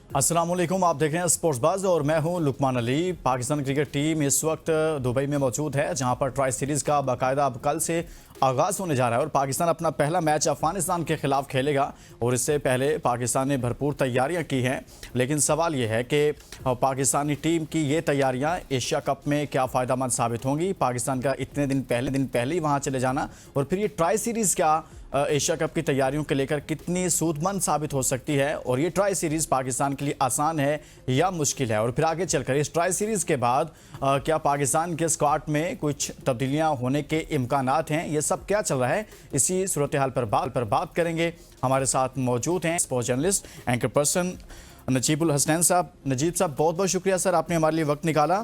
अस्सलाम वालेकुम, आप देख रहे हैं स्पोर्ट्स बाज और मैं हूं लुकमान अली। पाकिस्तान क्रिकेट टीम इस वक्त दुबई में मौजूद है, जहां पर ट्राई सीरीज़ का बाकायदा अब कल से आगाज़ होने जा रहा है और पाकिस्तान अपना पहला मैच अफगानिस्तान के खिलाफ खेलेगा। और इससे पहले पाकिस्तान ने भरपूर तैयारियां की हैं, लेकिन सवाल ये है कि पाकिस्तानी टीम की ये तैयारियां एशिया कप में क्या फ़ायदेमंद साबित होंगी। पाकिस्तान का इतने दिन पहले ही वहाँ चले जाना और फिर ये ट्राई सीरीज़ क्या एशिया कप की तैयारियों के लेकर कितनी सूदमंद साबित हो सकती है, और ये ट्राई सीरीज़ पाकिस्तान के लिए आसान है या मुश्किल है। और फिर आगे चलकर इस ट्राई सीरीज़ के बाद क्या पाकिस्तान के स्क्वाड में कुछ तब्दीलियां होने के इम्कानात हैं, ये सब क्या चल रहा है, इसी सूरत हाल पर बात करेंगे। हमारे साथ मौजूद हैं sports journalist anchor person Najibul Hasnain साहब। नजीब साहब, बहुत बहुत शुक्रिया सर, आपने हमारे लिए वक्त निकाला।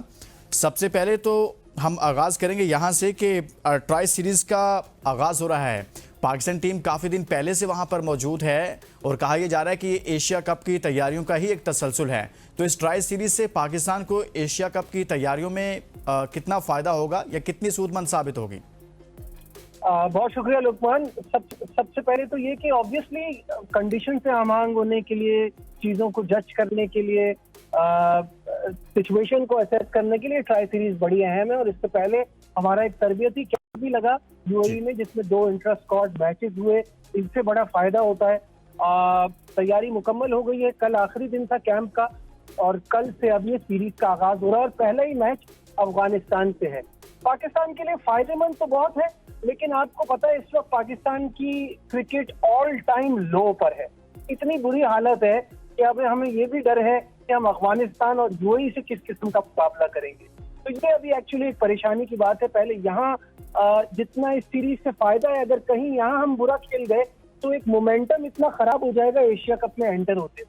सबसे पहले तो हम आगाज़ करेंगे यहाँ से कि ट्राई सीरीज़ का आगाज़ हो रहा है। पाकिस्तान टीम काफ़ी दिन पहले से वहाँ पर मौजूद है और कहा यह जा रहा है कि ये एशिया कप की तैयारियों का ही एक तसलसल है। तो इस ट्राई सीरीज़ से पाकिस्तान को एशिया कप की तैयारियों में कितना फ़ायदा होगा या कितनी सूदमंद साबित होगी? बहुत शुक्रिया लुकमान। सबसे पहले तो ये कि ऑब्वियसली कंडीशन से आमांग होने के लिए, चीज़ों को जज करने के लिए, सिचुएशन को असेस करने के लिए ट्राई सीरीज बड़ी अहम है। और इससे पहले हमारा एक तरबियती कैंप भी लगा यूएई में, जिसमें 2 इंट्रा स्क्वाड मैचेस हुए। इससे बड़ा फायदा होता है। तैयारी मुकम्मल हो गई है, कल आखिरी दिन था कैंप का और कल से अब ये सीरीज का आगाज हो रहा है और पहला ही मैच अफगानिस्तान से है। पाकिस्तान के लिए फायदेमंद तो बहुत है, लेकिन आपको पता है इस वक्त पाकिस्तान की क्रिकेट ऑल टाइम लो पर है। इतनी बुरी हालत है कि अब हमें ये भी डर है कि हम अफगानिस्तान और यूएई से किस किस्म का मुकाबला करेंगे। तो ये अभी एक्चुअली एक परेशानी की बात है। पहले यहाँ जितना इस सीरीज से फायदा है, अगर कहीं यहाँ हम बुरा खेल गए तो एक मोमेंटम इतना खराब हो जाएगा एशिया कप में एंटर होते।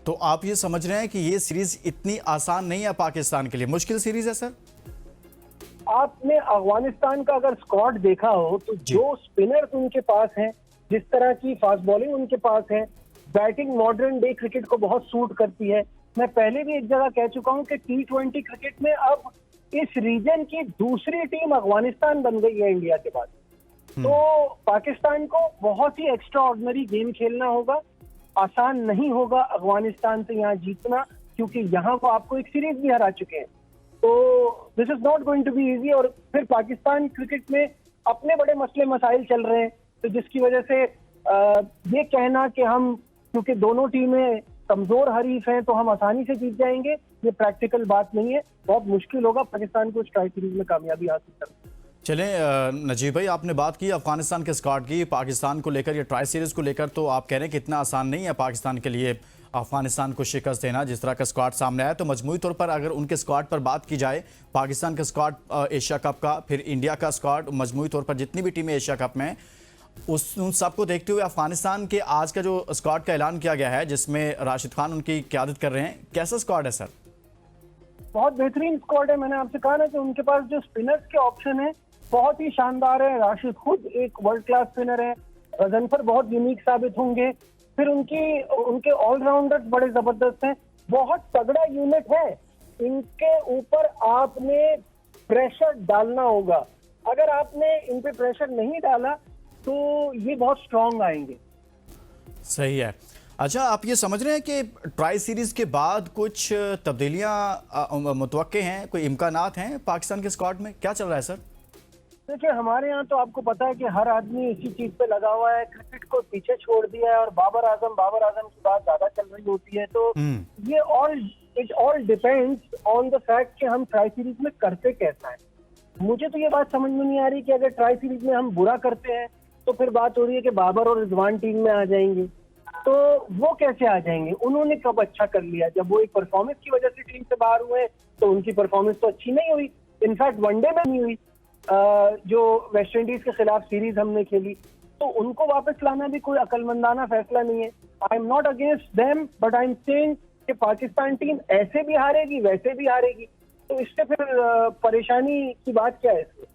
तो आप ये समझ रहे हैं कि ये सीरीज इतनी आसान नहीं है पाकिस्तान के लिए, मुश्किल सीरीज है सर? आपने अफगानिस्तान का अगर स्क्वाड देखा हो तो जो स्पिनर्स उनके पास हैं, जिस तरह की फास्ट बॉलिंग उनके पास है, बैटिंग मॉडर्न डे क्रिकेट को बहुत सूट करती है। मैं पहले भी एक जगह कह चुका हूं कि T20 क्रिकेट में अब इस रीजन की दूसरी टीम अफगानिस्तान बन गई है इंडिया के बाद। तो पाकिस्तान को बहुत ही एक्स्ट्रा ऑर्डिनरी गेम खेलना होगा। आसान नहीं होगा अफगानिस्तान से यहाँ जीतना, क्योंकि यहाँ वो आपको एक सीरीज भी हरा चुके हैं। तो this is not going to be easy. और फिर पाकिस्तान क्रिकेट में अपने बड़े मसले मसाइल चल रहे हैं, तो जिसकी वजह से ये कहना कि हम, क्योंकि दोनों टीमें कमजोर हरीफ हैं तो हम आसानी से जीत जाएंगे, ये प्रैक्टिकल बात नहीं है। बहुत मुश्किल होगा पाकिस्तान को ट्राई सीरीज में कामयाबी हासिल करना। चलें नजीब भाई, आपने बात की अफगानिस्तान के स्क्वाड की, पाकिस्तान को लेकर या ट्राई सीरीज को लेकर, तो आप कह रहे हैं कि इतना आसान नहीं है पाकिस्तान के लिए अफगानिस्तान को शिकस्त देना। जिस तरह का स्क्वाड सामने आया, तो मजमूई तौर पर अगर उनके स्क्वाड पर बात की जाए, पाकिस्तान का स्क्वाड एशिया कप का, फिर इंडिया का स्क्वाड, मजमूई तौर पर जितनी भी टीमें एशिया कप में, उन सबको देखते हुए अफगानिस्तान के आज का जो स्क्वाड का ऐलान किया गया है, जिसमें राशिद खान उनकी क़यादत कर रहे हैं, कैसा स्क्वाड है सर? बहुत बेहतरीन स्क्वाड है। मैंने आपसे कहा ना कि उनके पास जो स्पिनर्स के ऑप्शन है बहुत ही शानदार है। राशिद खुद एक वर्ल्ड क्लास स्पिनर है, गजनफर बहुत यूनिक साबित होंगे, फिर उनके ऑलराउंडर्स बड़े जबरदस्त हैं। बहुत तगड़ा यूनिट है। इनके ऊपर आपने प्रेशर डालना होगा। अगर आपने इन पे प्रेशर नहीं डाला तो ये बहुत स्ट्रांग आएंगे। सही है। अच्छा, आप ये समझ रहे हैं कि ट्राई सीरीज के बाद कुछ तब्दीलियां मुतवक्के हैं, कोई इम्कानात हैं पाकिस्तान के स्क्वाड में? क्या चल रहा है सर? देखिए, हमारे यहाँ तो आपको पता है कि हर आदमी इसी चीज पे लगा हुआ है, क्रिकेट को पीछे छोड़ दिया है और बाबर आजम की बात ज्यादा चल रही होती है। तो ये it all depends on the fact कि हम ट्राई सीरीज में करते कैसा है। मुझे तो ये बात समझ में नहीं आ रही कि अगर ट्राई सीरीज में हम बुरा करते हैं तो फिर बात हो रही है कि बाबर और रिजवान टीम में आ जाएंगे। तो वो कैसे आ जाएंगे? उन्होंने कब अच्छा कर लिया? जब वो एक परफॉर्मेंस की वजह से टीम से बाहर हुए तो उनकी परफॉर्मेंस तो अच्छी नहीं हुई, इनफैक्ट वनडे में नहीं हुई। जो वेस्ट इंडीज के खिलाफ सीरीज हमने खेली, तो उनको वापस लाना भी कोई अकलमंदाना फैसला नहीं है। I am not against them, but I am saying कि पाकिस्तान टीम ऐसे भी हारेगी वैसे भी हारेगी, तो इससे फिर परेशानी की बात क्या है इसमें?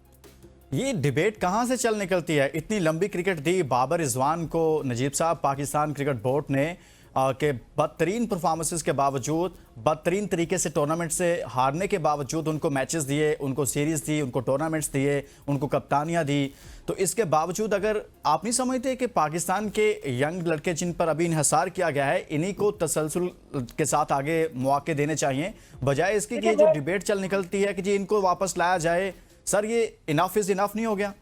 ये डिबेट कहाँ से चल निकलती है? इतनी लंबी क्रिकेट दी बाबर रिजवान को नजीब साहब, पाकिस्तान क्रिकेट बोर्ड ने के बदतरीन परफॉर्मेंसेस के बावजूद, बदतरीन तरीके से टूर्नामेंट से हारने के बावजूद उनको मैचेस दिए, उनको सीरीज दी, उनको टूर्नामेंट्स दिए, उनको कप्तानियां दी। तो इसके बावजूद अगर आप नहीं समझते कि पाकिस्तान के यंग लड़के जिन पर अभी इन्हिसार किया गया है, इन्हीं को तसलसल के साथ आगे मौके देने चाहिए, बजाय इसके कि ये जो डिबेट चल निकलती है कि जी इनको वापस लाया जाए। सर, ये इनफ इज इनफ नहीं हो गया?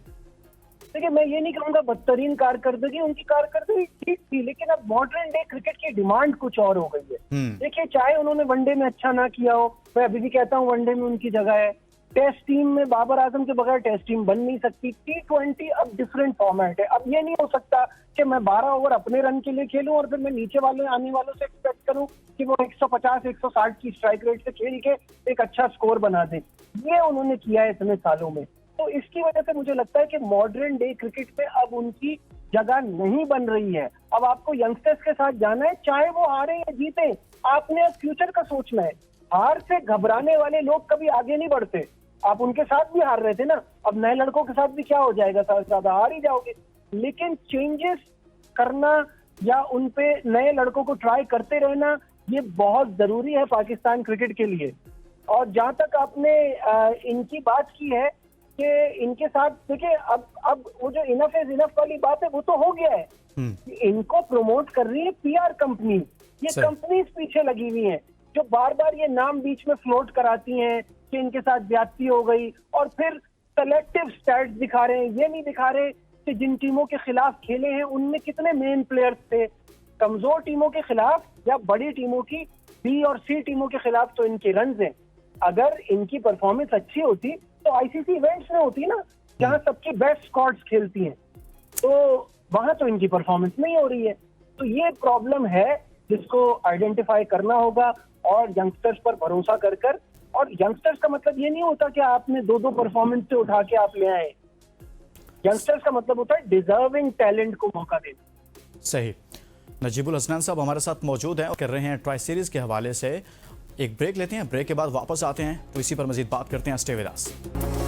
देखिए, मैं ये नहीं कहूंगा बदतरीन कारकर्दगी, उनकी कारकर्दगी ठीक थी, लेकिन अब मॉडर्न डे क्रिकेट की डिमांड कुछ और हो गई है। देखिए, चाहे उन्होंने वनडे में अच्छा ना किया हो, मैं अभी भी कहता हूँ वनडे में उनकी जगह है। टेस्ट टीम में बाबर आजम के बगैर टेस्ट टीम बन नहीं सकती। T20 अब डिफरेंट फॉर्मेट है। अब ये नहीं हो सकता कि मैं 12 ओवर अपने रन के लिए खेलूं और फिर मैं नीचे वाले आने वालों से एक्सपेक्ट करूं कि वो 150-160 की स्ट्राइक रेट से खेल के एक अच्छा स्कोर बना दें। ये उन्होंने किया है इतने सालों में। तो इसकी वजह से मुझे लगता है कि मॉडर्न डे क्रिकेट में अब उनकी जगह नहीं बन रही है। अब आपको यंगस्टर्स के साथ जाना है, चाहे वो हारे या जीते। आपने अब फ्यूचर का सोचना है। हार से घबराने वाले लोग कभी आगे नहीं बढ़ते। आप उनके साथ भी हार रहे थे ना, अब नए लड़कों के साथ भी क्या हो जाएगा, ज्यादा हार ही जाओगे। लेकिन चेंजेस करना या उन पे नए लड़कों को ट्राई करते रहना, ये बहुत जरूरी है पाकिस्तान क्रिकेट के लिए। और जहां तक आपने इनकी बात की है कि इनके साथ, देखिए अब वो जो इनफ इज इनफ वाली बात है वो तो हो गया है। इनको प्रमोट कर रही है पीआर कंपनी। ये कंपनीज पीछे लगी हुई हैं जो बार बार ये नाम बीच में फ्लोट कराती हैं कि इनके साथ ज्यादती हो गई, और फिर सेलेक्टिव स्टैट्स दिखा रहे हैं। ये नहीं दिखा रहे कि जिन टीमों के खिलाफ खेले हैं उनमें कितने मेन प्लेयर्स थे। कमजोर टीमों के खिलाफ या बड़ी टीमों की, बी और सी टीमों के खिलाफ तो इनके रन्स हैं। अगर इनकी परफॉर्मेंस अच्छी होती तो आईसीसी इवेंट्स में होती ना, जहां सबकी बेस्ट स्क्वाड्स खेलती हैं, तो वहां तो इनकी परफॉर्मेंस नहीं हो रही है। तो ये प्रॉब्लम है जिसको आइडेंटिफाई करना होगा और यंगस्टर्स पर भरोसा कर कर। और यंगस्टर्स का मतलब ये नहीं होता कि आपने दो परफॉर्मेंस से उठा के आप ले आए। यंगस्टर्स का मतलब होता है डिजर्विंग टैलेंट को मौका देना। सही। नजीबुल हसनैन साहब हमारे साथ मौजूद हैं और कर रहे हैं ट्राई सीरीज के हवाले से। एक ब्रेक लेते हैं, ब्रेक के बाद वापस आते हैं तो इसी पर मजीद बात करते हैं। Stay with us.